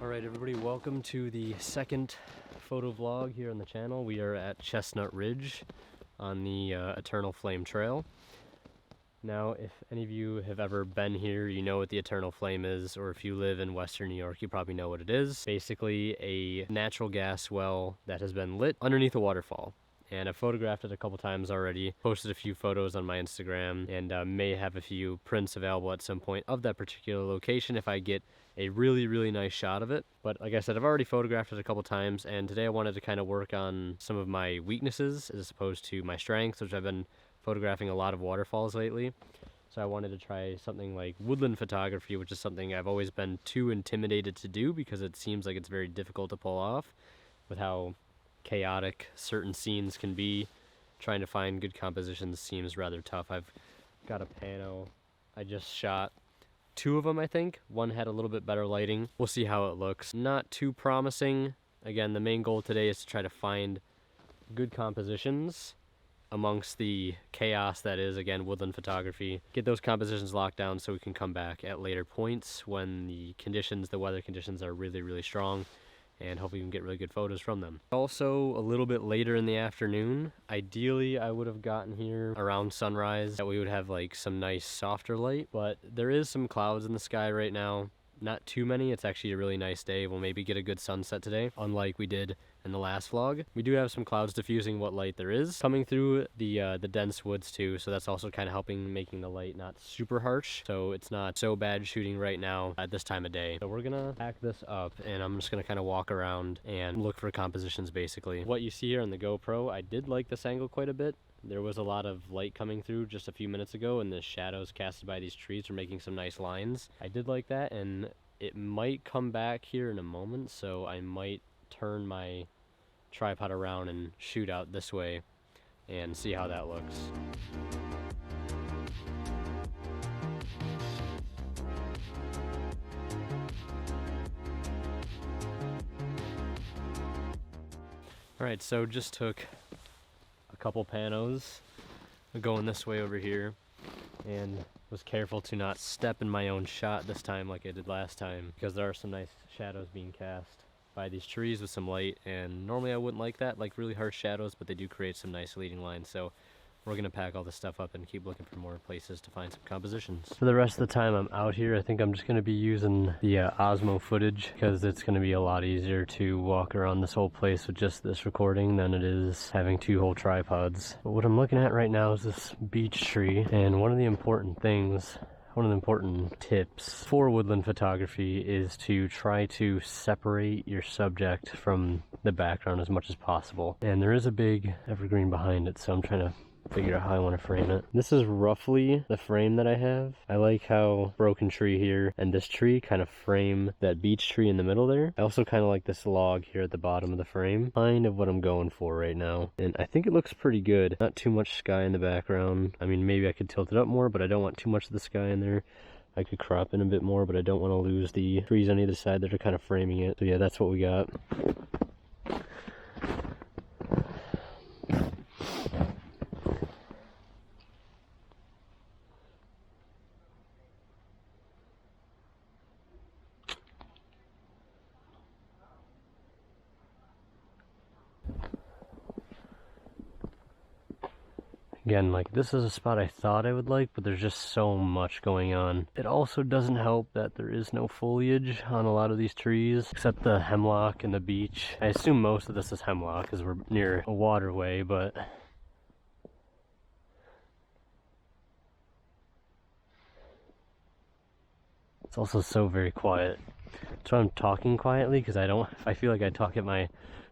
Alright everybody, welcome to the second photo vlog here on the channel. We are at Chestnut Ridge on the Eternal Flame Trail. Now, if any of you have ever been here, you know what the Eternal Flame is, or if you live in Western New York, you probably know what it is. Basically a natural gas well that has been lit underneath a waterfall. And I've photographed it a couple times already, posted a few photos on my Instagram, and may have a few prints available at some point of that particular location if I get a really nice shot of it. But like I said, I've already photographed it a couple times, and today I wanted to kind of work on some of my weaknesses as opposed to my strengths, which I've been photographing a lot of waterfalls lately. So I wanted to try something like woodland photography, which is something I've always been too intimidated to do because it seems like it's very difficult to pull off with how chaotic certain scenes can be. Trying to find good compositions seems rather tough. I've got a pano. I just shot two of them, I think. One had a little bit better lighting. We'll see how it looks. Not too promising. Again, the main goal today is to try to find good compositions amongst the chaos that is, again, woodland photography. Get those compositions locked down so we can come back at later points when the weather conditions are really strong, and hopefully we can get really good photos from them. Also, a little bit later in the afternoon. Ideally, I would have gotten here around sunrise, that we would have like some nice softer light, but there is some clouds in the sky right now. Not too many. It's actually a really nice day. We'll maybe get a good sunset today, unlike we did in the last vlog. We do have some clouds diffusing what light there is coming through the dense woods too, so that's also kind of helping, making the light not super harsh, so it's not so bad shooting right now at this time of day. So we're gonna pack this up, and I'm just gonna kind of walk around and look for compositions basically. What you see here on the GoPro, I did like this angle quite a bit. There was a lot of light coming through just a few minutes ago, and the shadows casted by these trees are making some nice lines. I did like that, and it might come back here in a moment, so I might turn my tripod around and shoot out this way and see how that looks. Alright, so just took a couple panos going this way over here, and was careful to not step in my own shot this time like I did last time, because there are some nice shadows being cast by these trees with some light, and normally I wouldn't like that, like really harsh shadows, but they do create some nice leading lines. So we're gonna pack all this stuff up and keep looking for more places to find some compositions. For the rest of the time I'm out here, I think I'm just gonna be using the Osmo footage, because it's gonna be a lot easier to walk around this whole place with just this recording than it is having two whole tripods. But what I'm looking at right now is this beech tree, and one of the important tips for woodland photography is to try to separate your subject from the background as much as possible. And there is a big evergreen behind it, so I'm trying to figure out how I want to frame it. This is roughly the frame that I have. I like how broken tree here and this tree kind of frame that beech tree in the middle there. I also kind of like this log here at the bottom of the frame. Kind of what I'm going for right now. And I think it looks pretty good. Not too much sky in the background. I mean, maybe I could tilt it up more, but I don't want too much of the sky in there. I could crop in a bit more, but I don't want to lose the trees on either side that are kind of framing it. So yeah, that's what we got. Again, like, this is a spot I thought I would like, but there's just so much going on. It also doesn't help that there is no foliage on a lot of these trees, except the hemlock and the beech. I assume most of this is hemlock because we're near a waterway, but it's also so very quiet. So I'm talking quietly because if I feel like I talk at my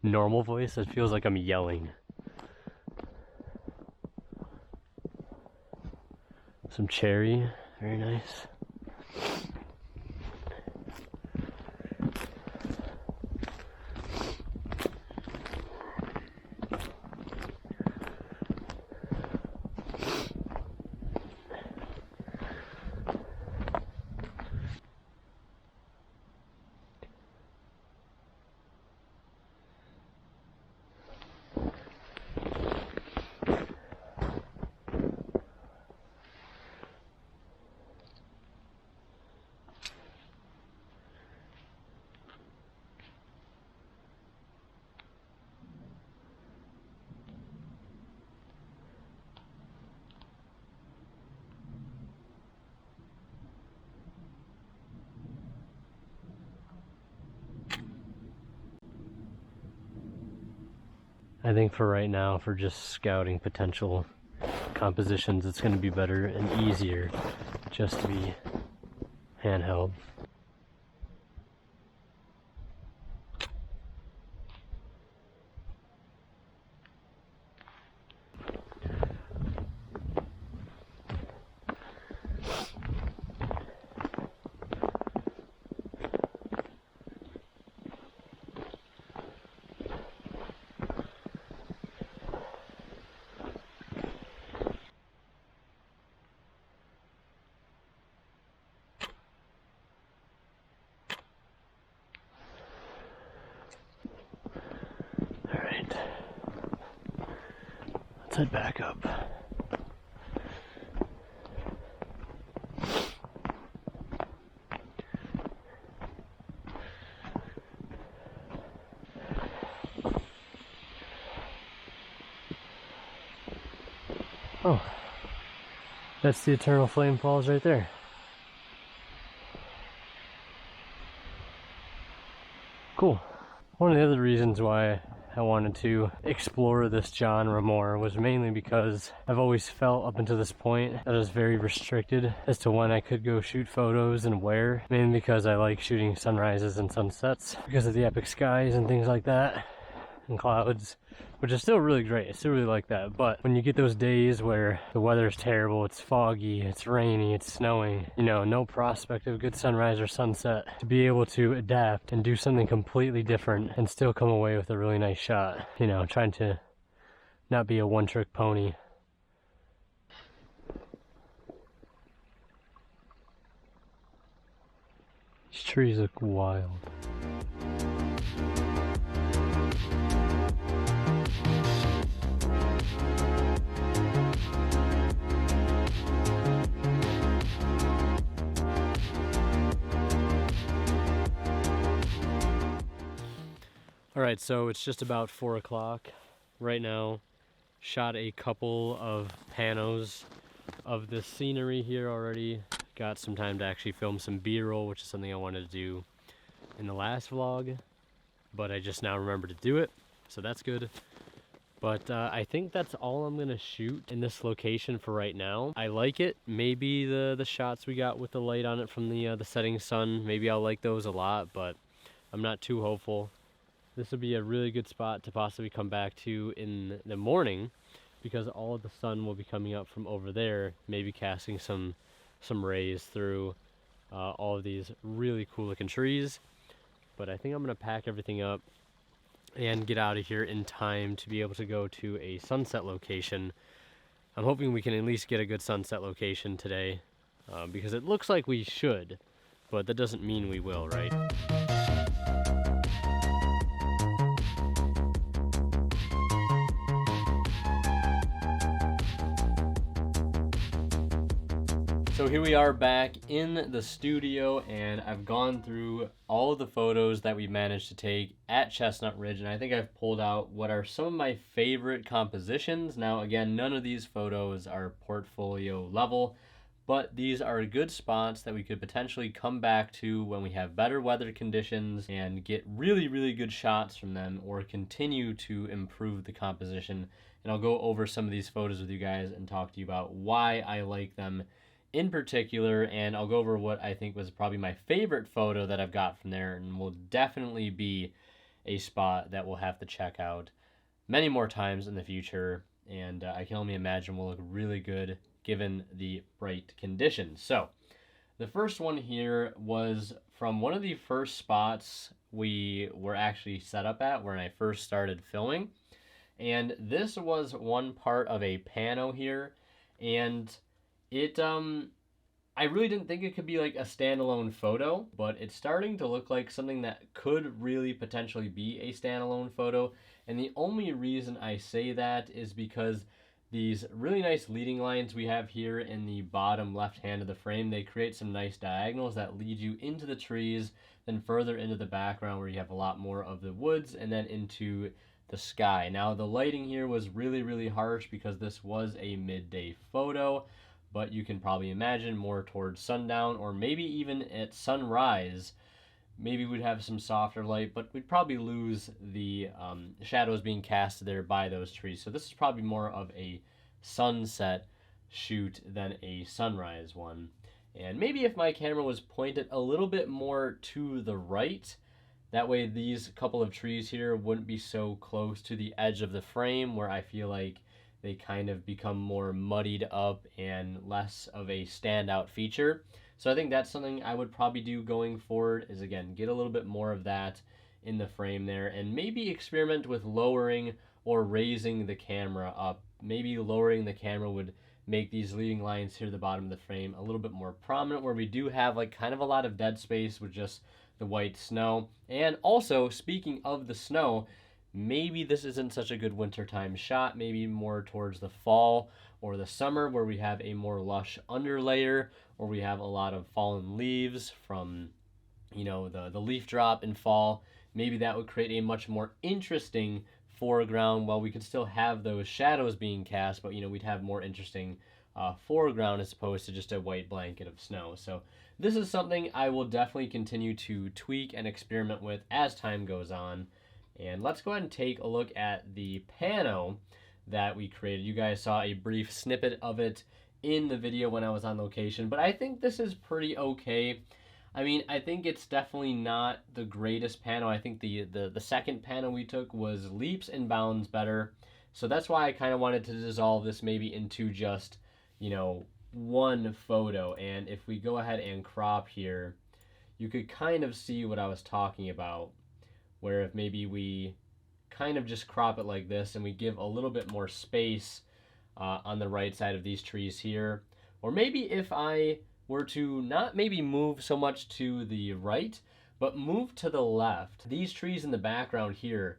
normal voice, it feels like I'm yelling. Some cherry, very nice. I think for right now, for just scouting potential compositions, it's going to be better and easier just to be handheld. Let's head back up. Oh, that's the Eternal Flame Falls right there. Cool. One of the other reasons why I wanted to explore this genre more was mainly because I've always felt up until this point that I was very restricted as to when I could go shoot photos and where, mainly because I like shooting sunrises and sunsets because of the epic skies and things like that, and clouds, which is still really great. I still really like that. But when you get those days where the weather is terrible, it's foggy, it's rainy, it's snowing, you know, no prospect of a good sunrise or sunset, to be able to adapt and do something completely different and still come away with a really nice shot, you know, trying to not be a one-trick pony. These trees look wild. Alright, so it's just about 4 o'clock right now. Shot a couple of panos of the scenery here already. Got some time to actually film some B-roll, which is something I wanted to do in the last vlog, but I just now remembered to do it, so that's good. But I think that's all I'm gonna shoot in this location for right now. I like it. Maybe the shots we got with the light on it from the setting sun, maybe I'll like those a lot, but I'm not too hopeful. This would be a really good spot to possibly come back to in the morning, because all of the sun will be coming up from over there, maybe casting some rays through all of these really cool looking trees. But I think I'm gonna pack everything up and get out of here in time to be able to go to a sunset location. I'm hoping we can at least get a good sunset location today, because it looks like we should, but that doesn't mean we will, right? So here we are back in the studio, and I've gone through all of the photos that we managed to take at Chestnut Ridge, and I think I've pulled out what are some of my favorite compositions. Now again, none of these photos are portfolio level, but these are good spots that we could potentially come back to when we have better weather conditions and get really, really good shots from them, or continue to improve the composition. And I'll go over some of these photos with you guys and talk to you about why I like them in particular, and I'll go over what I think was probably my favorite photo that I've got from there, and will definitely be a spot that we'll have to check out many more times in the future, and I can only imagine will look really good given the bright conditions. So the first one here was from one of the first spots we were actually set up at when I first started filming, and this was one part of a pano here, and it, I really didn't think it could be like a standalone photo, but it's starting to look like something that could really potentially be a standalone photo. And the only reason I say that is because these really nice leading lines we have here in the bottom left hand of the frame, they create some nice diagonals that lead you into the trees, then further into the background where you have a lot more of the woods, and then into the sky. Now the lighting here was really, really harsh because this was a midday photo, but you can probably imagine more towards sundown or maybe even at sunrise, maybe we'd have some softer light, but we'd probably lose the shadows being cast there by those trees. So this is probably more of a sunset shoot than a sunrise one. And maybe if my camera was pointed a little bit more to the right, that way these couple of trees here wouldn't be so close to the edge of the frame where I feel like they kind of become more muddied up and less of a standout feature. So I think that's something I would probably do going forward, is again, get a little bit more of that in the frame there, and maybe experiment with lowering or raising the camera up. Maybe lowering the camera would make these leading lines here at the bottom of the frame a little bit more prominent, where we do have like kind of a lot of dead space with just the white snow. And also, speaking of the snow, maybe this isn't such a good wintertime shot, maybe more towards the fall or the summer, where we have a more lush underlayer, or we have a lot of fallen leaves from, you know, the leaf drop in fall. Maybe that would create a much more interesting foreground, while we could still have those shadows being cast, but, you know, we'd have more interesting foreground as opposed to just a white blanket of snow. So this is something I will definitely continue to tweak and experiment with as time goes on. And let's go ahead and take a look at the pano that we created. You guys saw a brief snippet of it in the video when I was on location, but I think this is pretty okay. I mean, I think it's definitely not the greatest pano. I think the second pano we took was leaps and bounds better. So that's why I kind of wanted to dissolve this maybe into just, you know, one photo. And if we go ahead and crop here, you could kind of see what I was talking about, where if maybe we kind of just crop it like this and we give a little bit more space on the right side of these trees here. Or maybe if I were to not maybe move so much to the right, but move to the left. These trees in the background here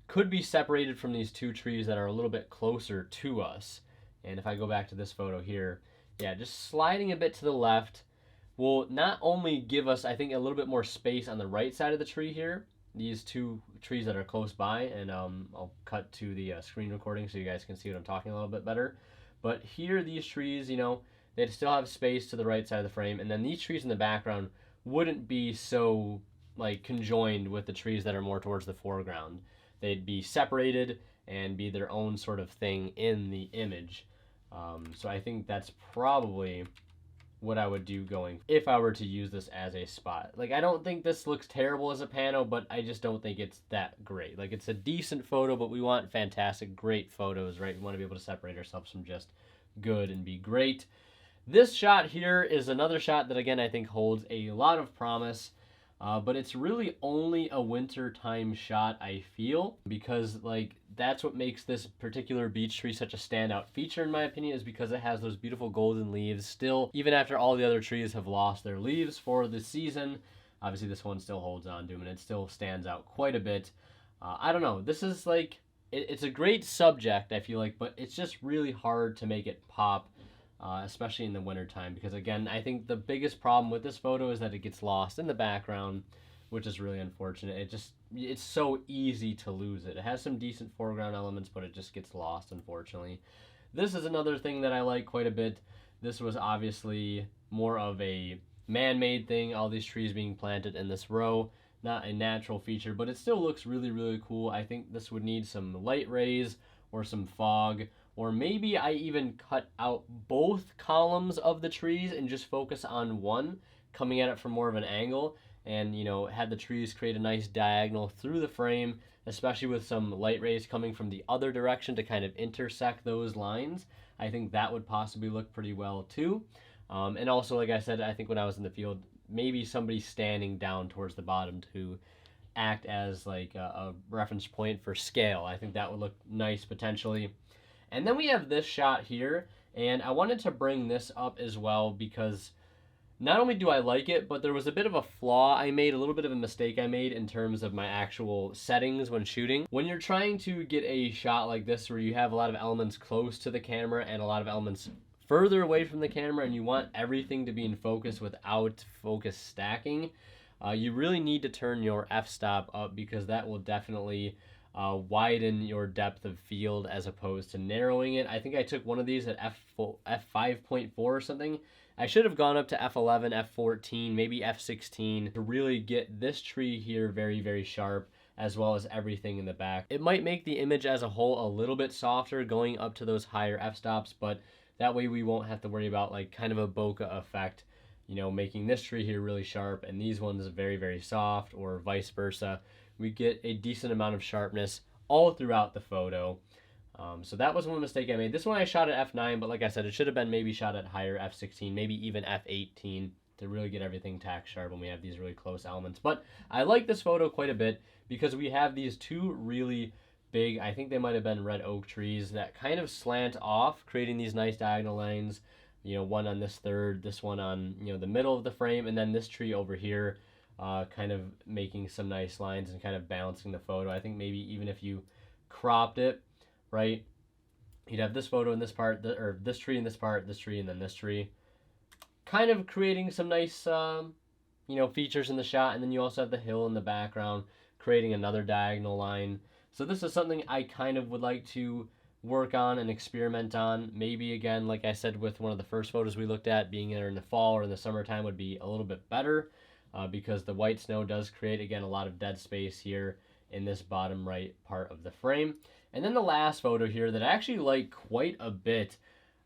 could be separated from these two trees that are a little bit closer to us. And if I go back to this photo here, yeah, just sliding a bit to the left will not only give us, I think, a little bit more space on the right side of the tree here, these two trees that are close by, and I'll cut to the screen recording so you guys can see what I'm talking a little bit better. But here, these trees, you know, they'd still have space to the right side of the frame, and then these trees in the background wouldn't be so like conjoined with the trees that are more towards the foreground. They'd be separated and be their own sort of thing in the image. So I think that's probably what I would do going if I were to use this as a spot. Like, I don't think this looks terrible as a pano, but I just don't think it's that great. Like, it's a decent photo, but we want fantastic, great photos, right? We want to be able to separate ourselves from just good and be great. This shot here is another shot that, again, I think holds a lot of promise, but it's really only a wintertime shot, I feel, because, like, that's what makes this particular beech tree such a standout feature, in my opinion, is because it has those beautiful golden leaves still, even after all the other trees have lost their leaves for the season. Obviously, this one still holds on to them, and it still stands out quite a bit. I don't know. This is, like, it's a great subject, I feel like, but it's just really hard to make it pop. Especially in the wintertime, because again, I think the biggest problem with this photo is that it gets lost in the background, which is really unfortunate. It's so easy to lose it. It has some decent foreground elements, but it just gets lost, unfortunately. This is another thing that I like quite a bit. This was obviously more of a man-made thing, all these trees being planted in this row, not a natural feature, but it still looks really, really cool. I think this would need some light rays or some fog, or maybe I even cut out both columns of the trees and just focus on one, coming at it from more of an angle, and, you know, had the trees create a nice diagonal through the frame, especially with some light rays coming from the other direction to kind of intersect those lines. I think that would possibly look pretty well too. And also, like I said, I think when I was in the field, maybe somebody standing down towards the bottom to act as like a reference point for scale. I think that would look nice potentially. And then we have this shot here, and I wanted to bring this up as well because not only do I like it, but there was a bit of a flaw I made, a little bit of a mistake I made in terms of my actual settings when shooting. When you're trying to get a shot like this where you have a lot of elements close to the camera and a lot of elements further away from the camera, and you want everything to be in focus without focus stacking, you really need to turn your f-stop up, because that will definitely widen your depth of field as opposed to narrowing it. I think I took one of these at f5.4 or something, I should have gone up to f11, f14, maybe f16 to really get this tree here very, very sharp, as well as everything in the back. It might make the image as a whole a little bit softer going up to those higher f-stops, but that way we won't have to worry about like kind of a bokeh effect, you know, making this tree here really sharp and these ones very, very soft, or vice versa. We get a decent amount of sharpness all throughout the photo. So that was one mistake I made. This one I shot at f9, but like I said, it should have been maybe shot at higher f16, maybe even f18 to really get everything tack sharp when we have these really close elements. But I like this photo quite a bit because we have these two really big, I think they might have been red oak trees that kind of slant off, creating these nice diagonal lines. You know, one on this third, this one on, you know, the middle of the frame, and then this tree over here, kind of making some nice lines and kind of balancing the photo. I think maybe even if you cropped it, right, you'd have this photo in this part, or this tree in this part, this tree, and then this tree, kind of creating some nice, you know, features in the shot. And then you also have the hill in the background, creating another diagonal line. So this is something I kind of would like to work on and experiment on. Maybe again, like I said with one of the first photos we looked at, being there in the fall or in the summertime would be a little bit better, because the white snow does create, again, a lot of dead space here in this bottom right part of the frame. And then the last photo here that I actually like quite a bit.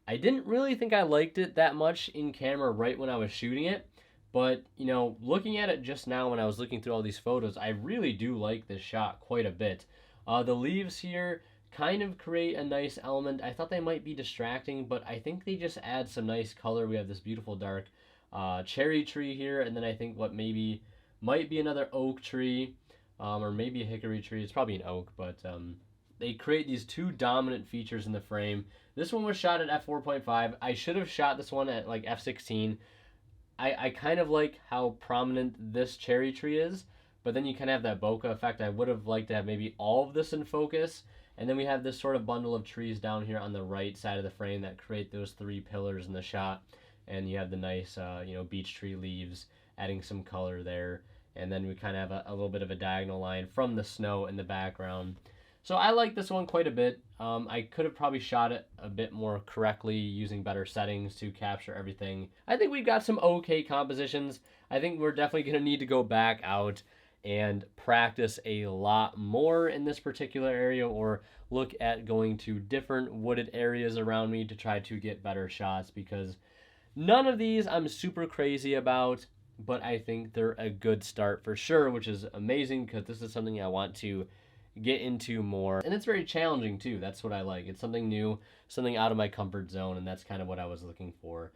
I didn't really think I liked it that much in camera right when I was shooting it, but, you know, looking at it just now when I was looking through all these photos, I really do like this shot quite a bit. The leaves here kind of create a nice element. I thought they might be distracting, but I think they just add some nice color. We have this beautiful dark cherry tree here, and then I think what maybe might be another oak tree, or maybe a hickory tree. It's probably an oak, but they create these two dominant features in the frame. This one was shot at f4.5. I should have shot this one at like f16. I kind of like how prominent this cherry tree is, but then you kind of have that bokeh effect. I would have liked to have maybe all of this in focus. And then we have this sort of bundle of trees down here on the right side of the frame that create those three pillars in the shot. And you have the nice, you know, beech tree leaves, adding some color there. And then we kind of have a little bit of a diagonal line from the snow in the background. So I like this one quite a bit. I could have probably shot it a bit more correctly using better settings to capture everything. I think we've got some okay compositions. I think we're definitely going to need to go back out and practice a lot more in this particular area, or look at going to different wooded areas around me to try to get better shots, because none of these I'm super crazy about, but I think they're a good start for sure, which is amazing because this is something I want to get into more. And it's very challenging too. That's what I like. It's something new, something out of my comfort zone, and that's kind of what I was looking for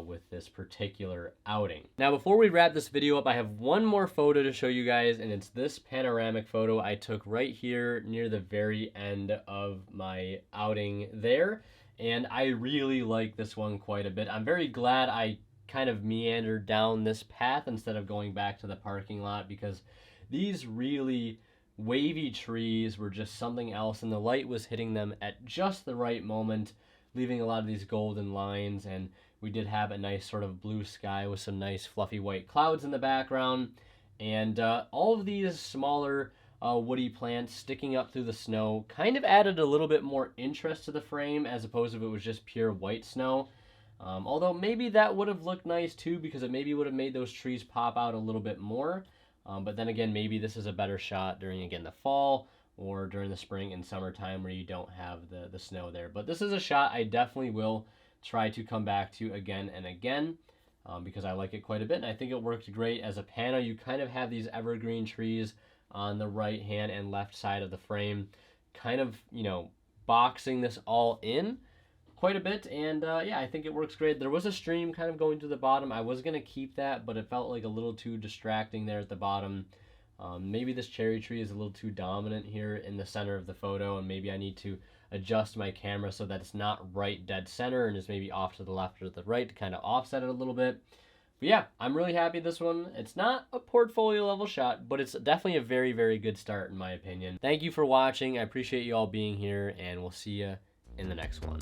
with this particular outing. Now, before we wrap this video up, I have one more photo to show you guys, and it's this panoramic photo I took right here near the very end of my outing there. And I really like this one quite a bit. I'm very glad I kind of meandered down this path instead of going back to the parking lot, because these really wavy trees were just something else, and the light was hitting them at just the right moment, leaving a lot of these golden lines. And we did have a nice sort of blue sky with some nice fluffy white clouds in the background, and all of these smaller woody plants sticking up through the snow kind of added a little bit more interest to the frame, as opposed to if it was just pure white snow. Although maybe that would have looked nice too, because it maybe would have made those trees pop out a little bit more. But then again, maybe this is a better shot during, again, the fall or during the spring and summertime where you don't have the snow there. But this is a shot I definitely will try to come back to again and again, because I like it quite a bit, and I think it worked great as a pano. You kind of have these evergreen trees on the right hand and left side of the frame, kind of, you know, boxing this all in quite a bit. And yeah, I think it works great. There was a stream kind of going to the bottom. I was going to keep that, but it felt like a little too distracting there at the bottom. Maybe this cherry tree is a little too dominant here in the center of the photo, and maybe I need to adjust my camera so that it's not right dead center and is maybe off to the left or the right to kind of offset it a little bit. But yeah, I'm really happy with this one. It's not a portfolio level shot, but it's definitely a very, very good start in my opinion. Thank you for watching. I appreciate you all being here, and we'll see you in the next one.